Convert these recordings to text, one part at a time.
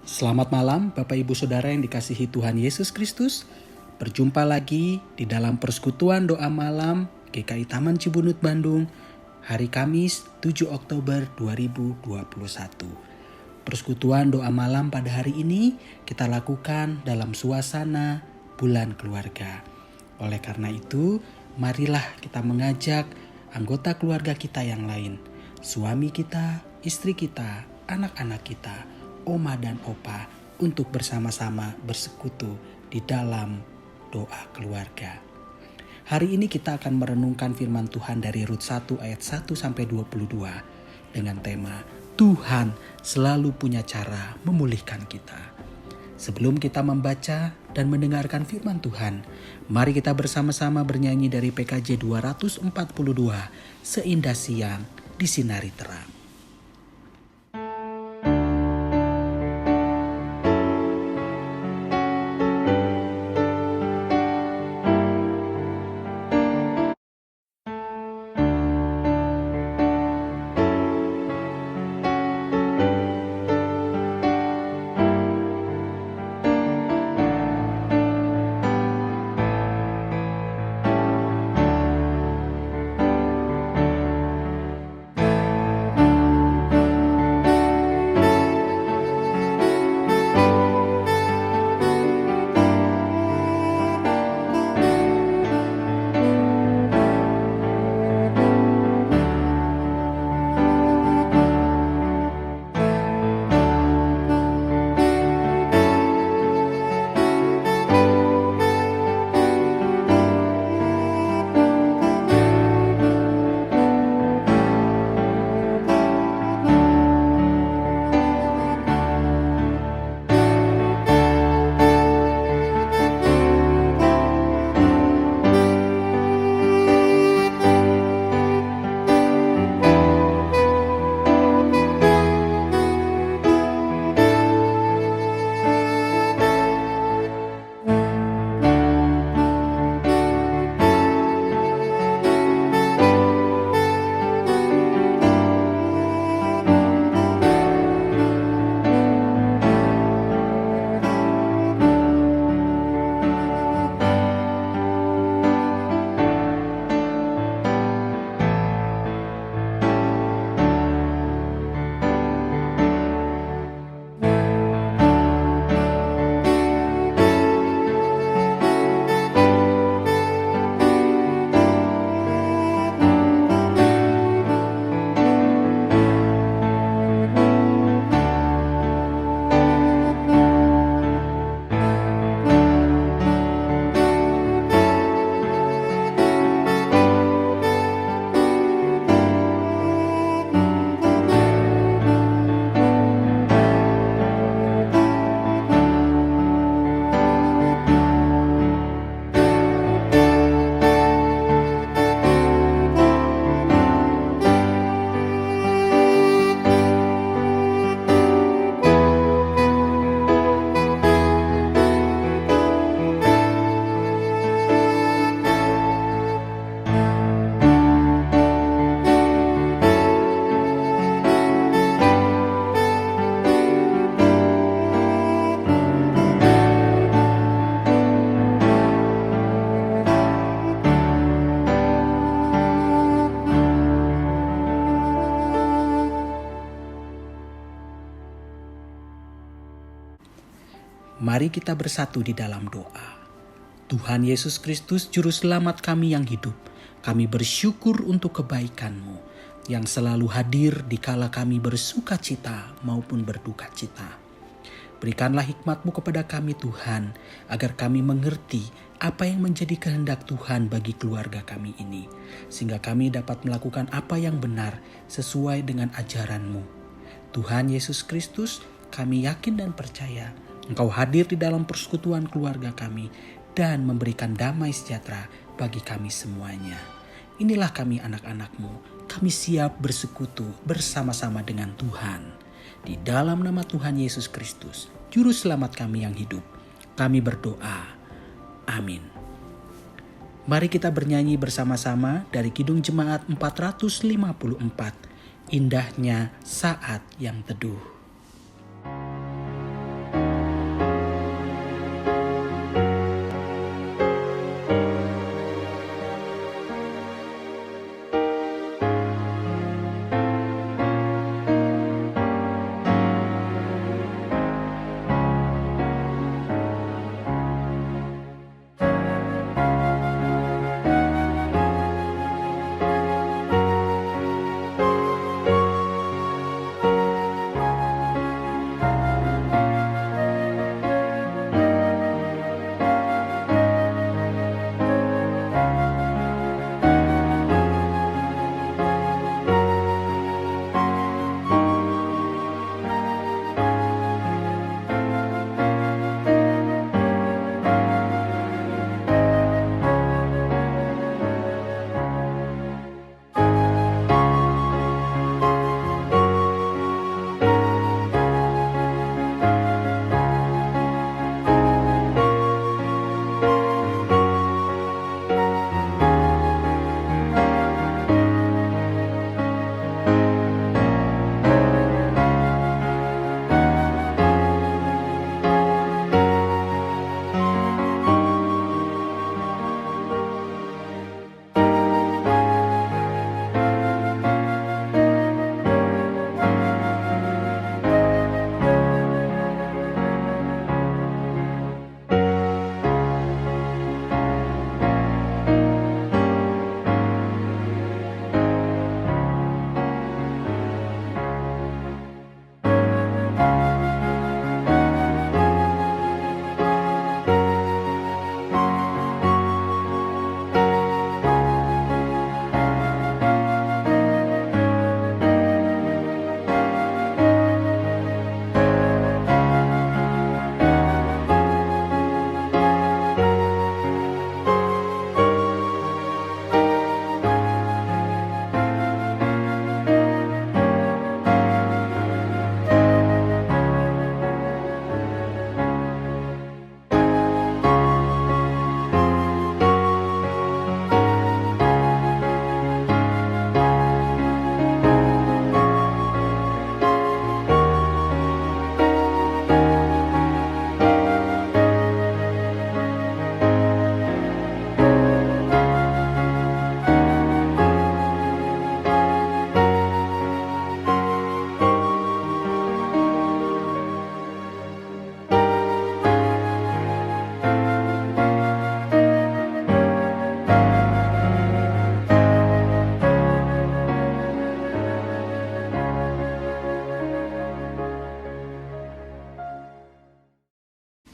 Selamat malam Bapak Ibu Saudara yang dikasihi Tuhan Yesus Kristus. Berjumpa lagi di dalam persekutuan doa malam GKI Taman Cibunut Bandung, hari Kamis 7 Oktober 2021. Persekutuan doa malam pada hari ini kita lakukan dalam suasana bulan keluarga. Oleh karena itu, marilah kita mengajak anggota keluarga kita yang lain, suami kita, istri kita, anak-anak kita, oma dan opa, untuk bersama-sama bersekutu di dalam doa keluarga. Hari ini kita akan merenungkan firman Tuhan dari Rut 1 ayat 1-22 dengan tema Tuhan selalu punya cara memulihkan kita. Sebelum kita membaca dan mendengarkan firman Tuhan, mari kita bersama-sama bernyanyi dari PKJ 242, Seindah Siang Disinari Terang. Mari kita bersatu di dalam doa. Tuhan Yesus Kristus, Juru Selamat kami yang hidup, kami bersyukur untuk kebaikan-Mu yang selalu hadir di kala kami bersuka cita maupun berduka cita. Berikanlah hikmat-Mu kepada kami Tuhan, agar kami mengerti apa yang menjadi kehendak Tuhan bagi keluarga kami ini, sehingga kami dapat melakukan apa yang benar sesuai dengan ajaran-Mu. Tuhan Yesus Kristus, kami yakin dan percaya Engkau hadir di dalam persekutuan keluarga kami dan memberikan damai sejahtera bagi kami semuanya. Inilah kami anak-anak-Mu, kami siap bersekutu bersama-sama dengan Tuhan. Di dalam nama Tuhan Yesus Kristus, Juru Selamat kami yang hidup, kami berdoa. Amin. Mari kita bernyanyi bersama-sama dari Kidung Jemaat 454, Indahnya Saat yang Teduh.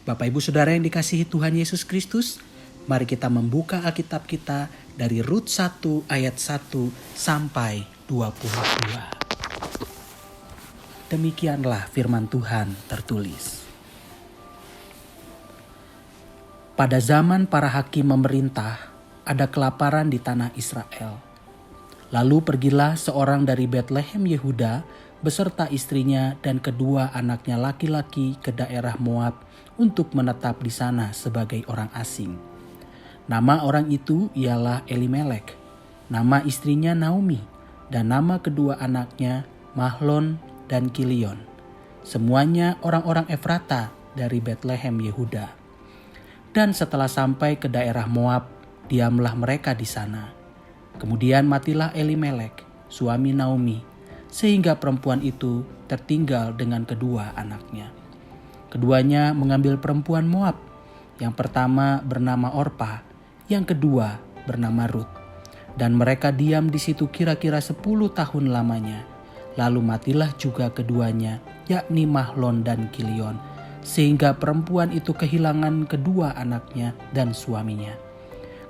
Bapak Ibu Saudara yang dikasihi Tuhan Yesus Kristus, mari kita membuka Alkitab kita dari Rut 1 ayat 1 sampai 22. Demikianlah firman Tuhan tertulis. Pada zaman para hakim memerintah, ada kelaparan di tanah Israel. Lalu pergilah seorang dari Betlehem Yehuda beserta istrinya dan kedua anaknya laki-laki ke daerah Moab untuk menetap di sana sebagai orang asing. Nama orang itu ialah Elimelek, nama istrinya Naomi, dan nama kedua anaknya Mahlon dan Kilion. Semuanya orang-orang Efrata dari Betlehem Yehuda. Dan setelah sampai ke daerah Moab, diamlah mereka di sana. Kemudian matilah Elimelek, suami Naomi, sehingga perempuan itu tertinggal dengan kedua anaknya. Keduanya mengambil perempuan Moab. Yang pertama bernama Orpa, yang kedua bernama Rut. Dan mereka diam di situ kira-kira 10 tahun lamanya. Lalu matilah juga keduanya, yakni Mahlon dan Kilion, sehingga perempuan itu kehilangan kedua anaknya dan suaminya.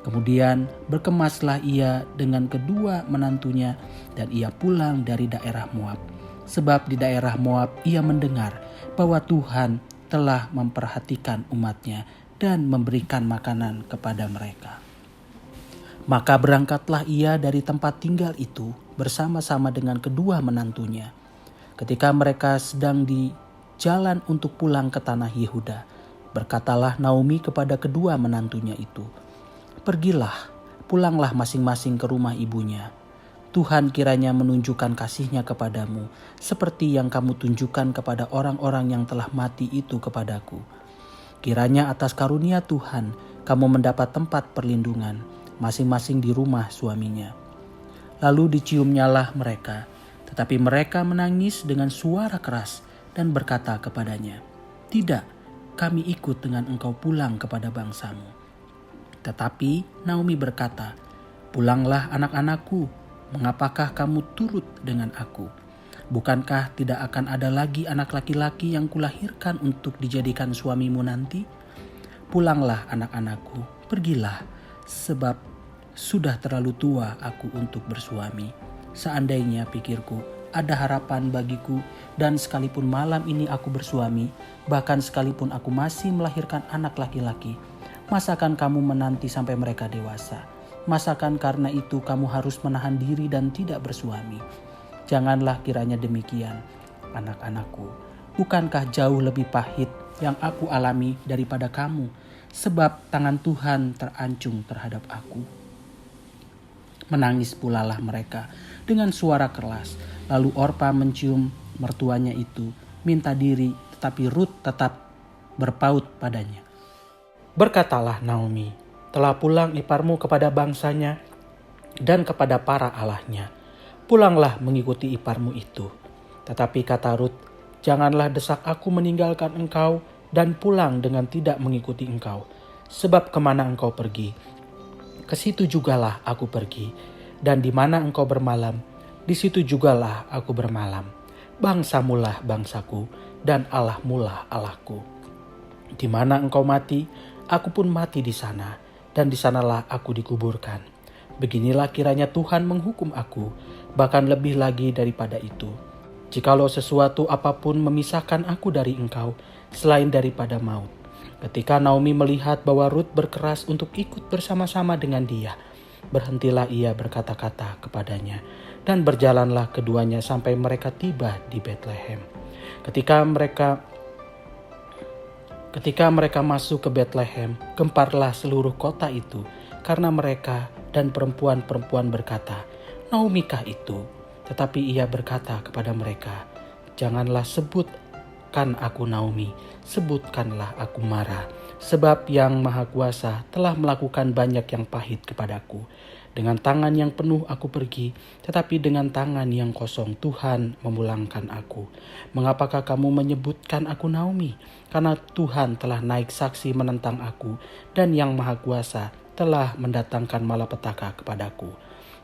Kemudian berkemaslah ia dengan kedua menantunya dan ia pulang dari daerah Moab. Sebab di daerah Moab ia mendengar bahwa Tuhan telah memperhatikan umatnya dan memberikan makanan kepada mereka. Maka berangkatlah ia dari tempat tinggal itu bersama-sama dengan kedua menantunya. Ketika mereka sedang di jalan untuk pulang ke tanah Yehuda, berkatalah Naomi kepada kedua menantunya itu, "Pergilah, pulanglah masing-masing ke rumah ibunya. Tuhan kiranya menunjukkan kasih-Nya kepadamu, seperti yang kamu tunjukkan kepada orang-orang yang telah mati itu kepadaku. Kiranya atas karunia Tuhan kamu mendapat tempat perlindungan, masing-masing di rumah suaminya." Lalu diciumnyalah mereka, tetapi mereka menangis dengan suara keras dan berkata kepadanya, "Tidak, kami ikut dengan engkau pulang kepada bangsamu." Tetapi Naomi berkata, "Pulanglah anak-anakku, mengapakah kamu turut dengan aku? Bukankah tidak akan ada lagi anak laki-laki yang kulahirkan untuk dijadikan suamimu nanti? Pulanglah anak-anakku, pergilah, sebab sudah terlalu tua aku untuk bersuami. Seandainya pikirku ada harapan bagiku dan sekalipun malam ini aku bersuami, bahkan sekalipun aku masih melahirkan anak laki-laki, masakan kamu menanti sampai mereka dewasa? Masakan karena itu kamu harus menahan diri dan tidak bersuami? Janganlah kiranya demikian, anak-anakku. Bukankah jauh lebih pahit yang aku alami daripada kamu, sebab tangan Tuhan terancung terhadap aku?" Menangis pulalah mereka dengan suara keras. Lalu Orpa mencium mertuanya itu, minta diri, tetapi Rut tetap berpaut padanya. Berkatalah Naomi, "Telah pulang iparmu kepada bangsanya dan kepada para allahnya. Pulanglah mengikuti iparmu itu." Tetapi kata Rut, "Janganlah desak aku meninggalkan engkau dan pulang dengan tidak mengikuti engkau. Sebab kemana engkau pergi, ke situ jugalah aku pergi. Dan di mana engkau bermalam, di situ jugalah aku bermalam. Bangsamulah bangsaku dan Allahmulah Allahku. Di mana engkau mati, aku pun mati di sana, dan di sanalah aku dikuburkan. Beginilah kiranya Tuhan menghukum aku, bahkan lebih lagi daripada itu. Jikalau sesuatu apapun memisahkan aku dari engkau, selain daripada maut." Ketika Naomi melihat bahwa Rut berkeras untuk ikut bersama-sama dengan dia, berhentilah ia berkata-kata kepadanya, dan berjalanlah keduanya sampai mereka tiba di Betlehem. Ketika mereka masuk ke Betlehem, gemparlah seluruh kota itu, karena mereka dan perempuan-perempuan berkata, "Naomi kah itu?" Tetapi ia berkata kepada mereka, "Janganlah sebutkan aku Naomi, sebutkanlah aku Mara, sebab Yang Maha Kuasa telah melakukan banyak yang pahit kepadaku. Dengan tangan yang penuh aku pergi, tetapi dengan tangan yang kosong Tuhan memulangkan aku. Mengapakah kamu menyebutkan aku Naomi? Karena Tuhan telah naik saksi menentang aku, dan Yang Maha Kuasa telah mendatangkan malapetaka kepadaku."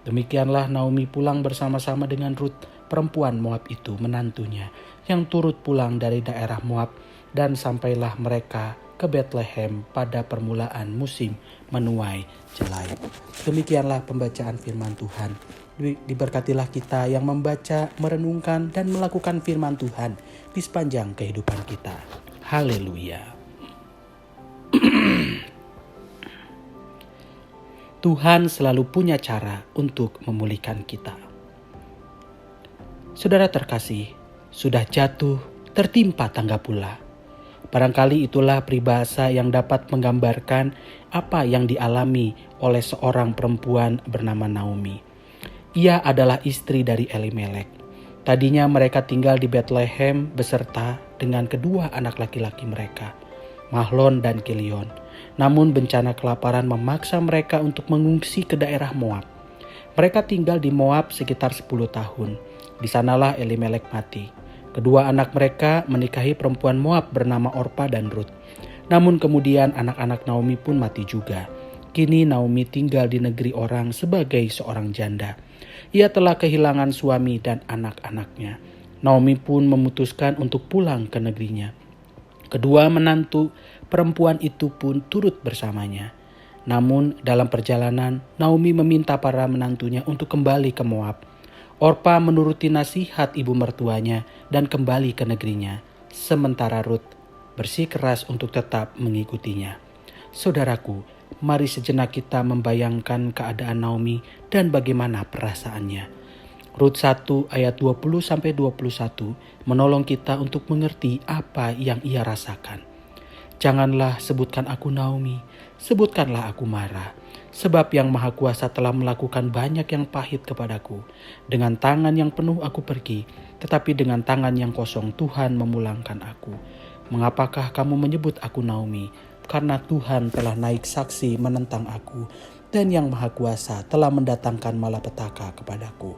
Demikianlah Naomi pulang bersama-sama dengan Rut, perempuan Moab itu, menantunya, yang turut pulang dari daerah Moab, dan sampailah mereka ke Bethlehem pada permulaan musim menuai jelai. Demikianlah pembacaan firman Tuhan. Diberkatilah kita yang membaca, merenungkan, dan melakukan firman Tuhan di sepanjang kehidupan kita. Haleluya. Tuhan selalu punya cara untuk memulihkan kita. Saudara terkasih, sudah jatuh, tertimpa tangga pula. Barangkali itulah peribahasa yang dapat menggambarkan apa yang dialami oleh seorang perempuan bernama Naomi. Ia adalah istri dari Elimelek. Tadinya mereka tinggal di Bethlehem beserta dengan kedua anak laki-laki mereka, Mahlon dan Kilion. Namun bencana kelaparan memaksa mereka untuk mengungsi ke daerah Moab. Mereka tinggal di Moab sekitar 10 tahun. Di sanalah Elimelek mati. Kedua anak mereka menikahi perempuan Moab bernama Orpa dan Rut. Namun kemudian anak-anak Naomi pun mati juga. Kini Naomi tinggal di negeri orang sebagai seorang janda. Ia telah kehilangan suami dan anak-anaknya. Naomi pun memutuskan untuk pulang ke negerinya. Kedua menantu perempuan itu pun turut bersamanya. Namun dalam perjalanan, Naomi meminta para menantunya untuk kembali ke Moab. Orpa menuruti nasihat ibu mertuanya dan kembali ke negerinya. Sementara Rut bersikeras untuk tetap mengikutinya. Saudaraku, mari sejenak kita membayangkan keadaan Naomi dan bagaimana perasaannya. Rut 1 ayat 20-21 menolong kita untuk mengerti apa yang ia rasakan. Janganlah sebutkan aku Naomi, sebutkanlah aku Mara. Sebab yang Maha Kuasa telah melakukan banyak yang pahit kepadaku. Dengan tangan yang penuh aku pergi, tetapi dengan tangan yang kosong Tuhan memulangkan aku. Mengapakah kamu menyebut aku Naomi? Karena Tuhan telah naik saksi menentang aku, dan yang Maha Kuasa telah mendatangkan malapetaka kepadaku.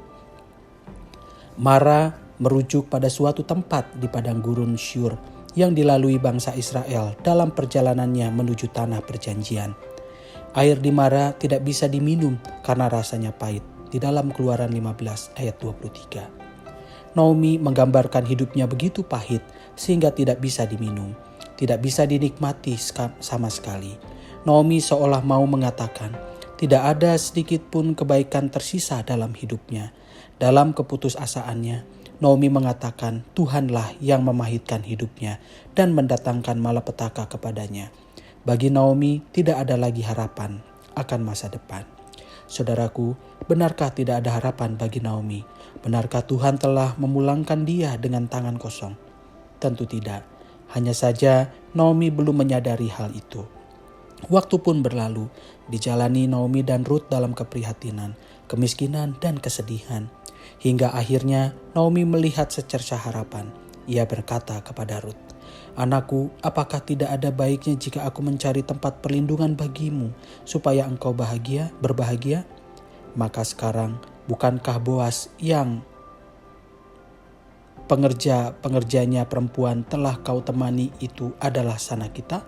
Mara merujuk pada suatu tempat di padang gurun Syur yang dilalui bangsa Israel dalam perjalanannya menuju tanah perjanjian. Air di Mara tidak bisa diminum karena rasanya pahit, di dalam Keluaran 15 ayat 23. Naomi menggambarkan hidupnya begitu pahit sehingga tidak bisa diminum, tidak bisa dinikmati sama sekali. Naomi seolah mau mengatakan, tidak ada sedikit pun kebaikan tersisa dalam hidupnya. Dalam keputusasaannya, Naomi mengatakan Tuhanlah yang memahitkan hidupnya dan mendatangkan malapetaka kepadanya. Bagi Naomi tidak ada lagi harapan akan masa depan. Saudaraku, benarkah tidak ada harapan bagi Naomi? Benarkah Tuhan telah memulangkan dia dengan tangan kosong? Tentu tidak. Hanya saja Naomi belum menyadari hal itu. Waktu pun berlalu, dijalani Naomi dan Rut dalam keprihatinan, kemiskinan, dan kesedihan. Hingga akhirnya Naomi melihat secercah harapan. Ia berkata kepada Rut, "Anakku, apakah tidak ada baiknya jika aku mencari tempat perlindungan bagimu, supaya engkau berbahagia? Maka sekarang, bukankah Boas yang pengerjanya perempuan telah kau temani itu adalah sanak kita?"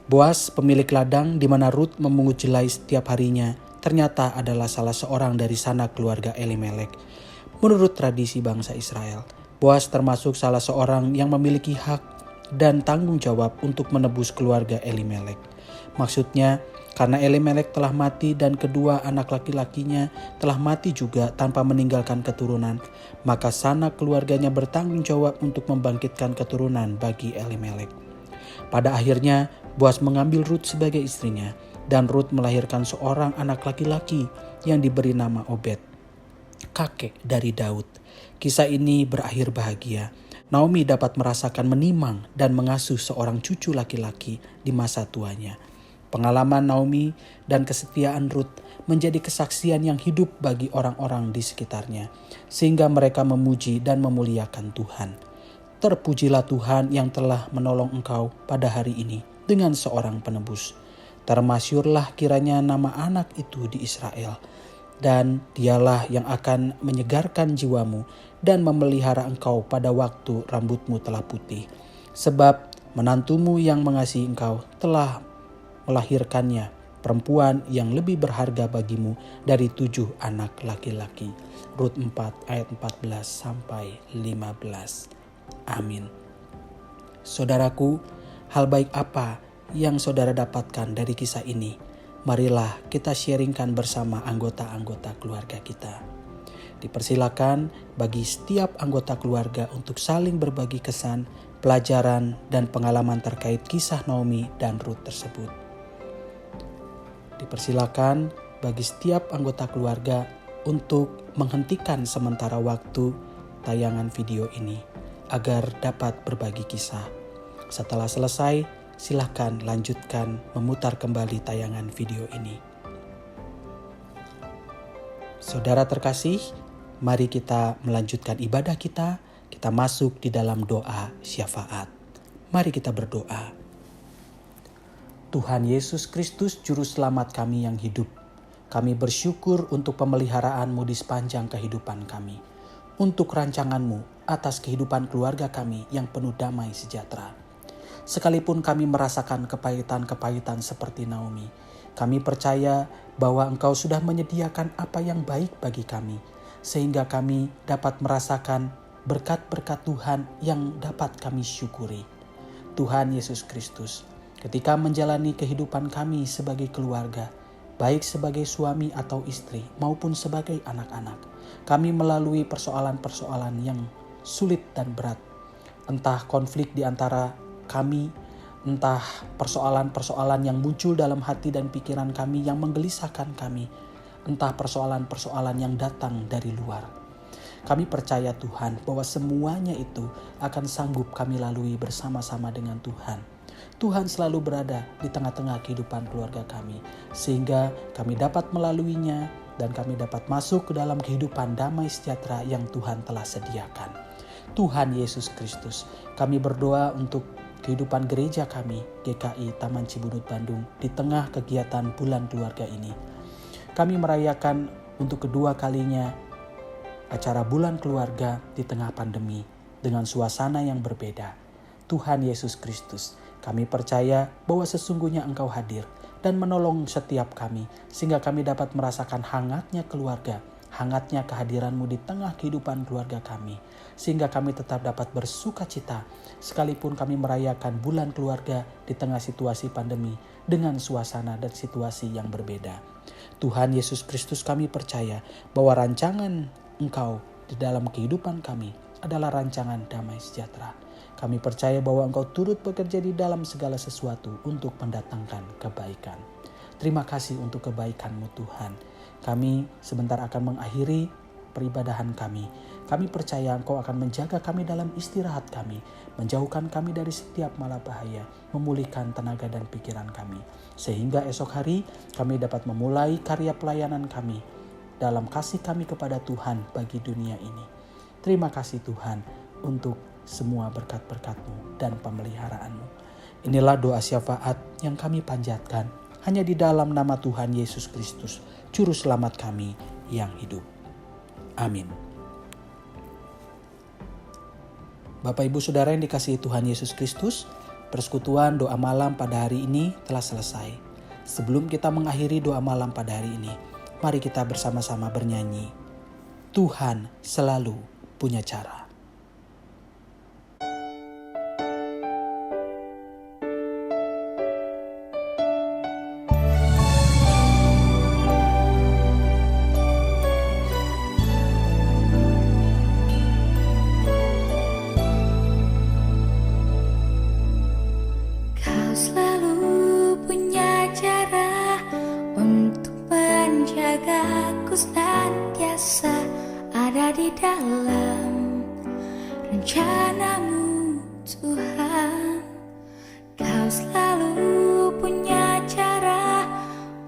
Boas, pemilik ladang di mana Rut memungut jelai setiap harinya, ternyata adalah salah seorang dari sanak keluarga Elimelek. Menurut tradisi bangsa Israel, Boas termasuk salah seorang yang memiliki hak dan tanggung jawab untuk menebus keluarga Elimelek. Maksudnya, karena Elimelek telah mati dan kedua anak laki-lakinya telah mati juga tanpa meninggalkan keturunan, maka sanak keluarganya bertanggung jawab untuk membangkitkan keturunan bagi Elimelek. Pada akhirnya, Boas mengambil Rut sebagai istrinya, dan Rut melahirkan seorang anak laki-laki yang diberi nama Obed, kakek dari Daud. Kisah ini berakhir bahagia. Naomi dapat merasakan menimang dan mengasuh seorang cucu laki-laki di masa tuanya. Pengalaman Naomi dan kesetiaan Rut menjadi kesaksian yang hidup bagi orang-orang di sekitarnya, sehingga mereka memuji dan memuliakan Tuhan. Terpujilah Tuhan yang telah menolong engkau pada hari ini dengan seorang penebus. Termasyurlah kiranya nama anak itu di Israel, dan dialah yang akan menyegarkan jiwamu dan memelihara engkau pada waktu rambutmu telah putih. Sebab menantumu yang mengasihi engkau telah melahirkannya, perempuan yang lebih berharga bagimu dari 7 anak laki-laki. Rut 4 ayat 14-15. Amin. Saudaraku, Hal baik apa yang saudara dapatkan dari kisah ini? Marilah kita sharingkan bersama anggota-anggota keluarga kita. Dipersilakan bagi setiap anggota keluarga untuk saling berbagi kesan, pelajaran, dan pengalaman terkait kisah Naomi dan Ruth tersebut. Dipersilakan bagi setiap anggota keluarga untuk menghentikan sementara waktu tayangan video ini agar dapat berbagi kisah. Setelah selesai, silakan lanjutkan memutar kembali tayangan video ini. Saudara terkasih, mari kita melanjutkan ibadah kita. Kita masuk di dalam doa syafaat. Mari kita berdoa. Tuhan Yesus Kristus, Juru Selamat kami yang hidup, kami bersyukur untuk pemeliharaanmu di sepanjang kehidupan kami, untuk rancanganmu atas kehidupan keluarga kami yang penuh damai sejahtera. Sekalipun kami merasakan kepahitan-kepahitan seperti Naomi, kami percaya bahwa Engkau sudah menyediakan apa yang baik bagi kami, sehingga kami dapat merasakan berkat-berkat Tuhan yang dapat kami syukuri. Tuhan Yesus Kristus, ketika menjalani kehidupan kami sebagai keluarga, baik sebagai suami atau istri maupun sebagai anak-anak, kami melalui persoalan-persoalan yang sulit dan berat. Entah konflik di antara kami, entah persoalan-persoalan yang muncul dalam hati dan pikiran kami yang menggelisahkan kami, entah persoalan-persoalan yang datang dari luar. Kami percaya Tuhan bahwa semuanya itu akan sanggup kami lalui bersama-sama dengan Tuhan. Tuhan selalu berada di tengah-tengah kehidupan keluarga kami, sehingga kami dapat melaluinya dan kami dapat masuk ke dalam kehidupan damai sejahtera yang Tuhan telah sediakan. Tuhan Yesus Kristus, kami berdoa untuk kehidupan gereja kami, GKI Taman Cibunut Bandung, di tengah kegiatan bulan keluarga ini. Kami merayakan untuk kedua kalinya acara bulan keluarga di tengah pandemi dengan suasana yang berbeda. Tuhan Yesus Kristus, kami percaya bahwa sesungguhnya Engkau hadir dan menolong setiap kami, sehingga kami dapat merasakan hangatnya keluarga, hangatnya kehadiran-Mu di tengah kehidupan keluarga kami, sehingga kami tetap dapat bersuka cita, sekalipun kami merayakan bulan keluarga di tengah situasi pandemi dengan suasana dan situasi yang berbeda. Tuhan Yesus Kristus, kami percaya bahwa rancangan Engkau di dalam kehidupan kami adalah rancangan damai sejahtera. Kami percaya bahwa Engkau turut bekerja di dalam segala sesuatu untuk mendatangkan kebaikan. Terima kasih untuk kebaikan-Mu Tuhan. Kami sebentar akan mengakhiri peribadahan kami. Kami percaya Engkau akan menjaga kami dalam istirahat kami, menjauhkan kami dari setiap malapahaya, memulihkan tenaga dan pikiran kami. Sehingga esok hari kami dapat memulai karya pelayanan kami dalam kasih kami kepada Tuhan bagi dunia ini. Terima kasih Tuhan untuk semua berkat-berkat-Mu dan pemeliharaan-Mu. Inilah doa syafaat yang kami panjatkan hanya di dalam nama Tuhan Yesus Kristus, Juru Selamat kami yang hidup. Amin. Bapak Ibu Saudara yang dikasihi Tuhan Yesus Kristus, persekutuan doa malam pada hari ini telah selesai. Sebelum kita mengakhiri doa malam pada hari ini, mari kita bersama-sama bernyanyi. Tuhan selalu punya cara. Di dalam rencana-Mu Tuhan, Kau selalu punya cara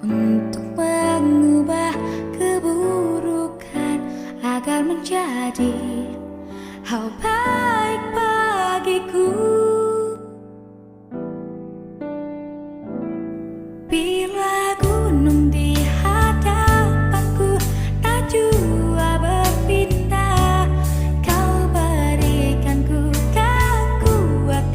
untuk mengubah keburukan agar menjadi hal baik bagiku. Bila gunung di hadapanku tak jua berpindah, Kau berikanku kekuatan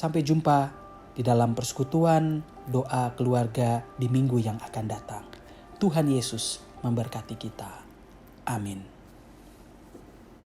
Sampai jumpa di dalam persekutuan doa keluarga di minggu yang akan datang. Tuhan Yesus memberkati kita. Amin.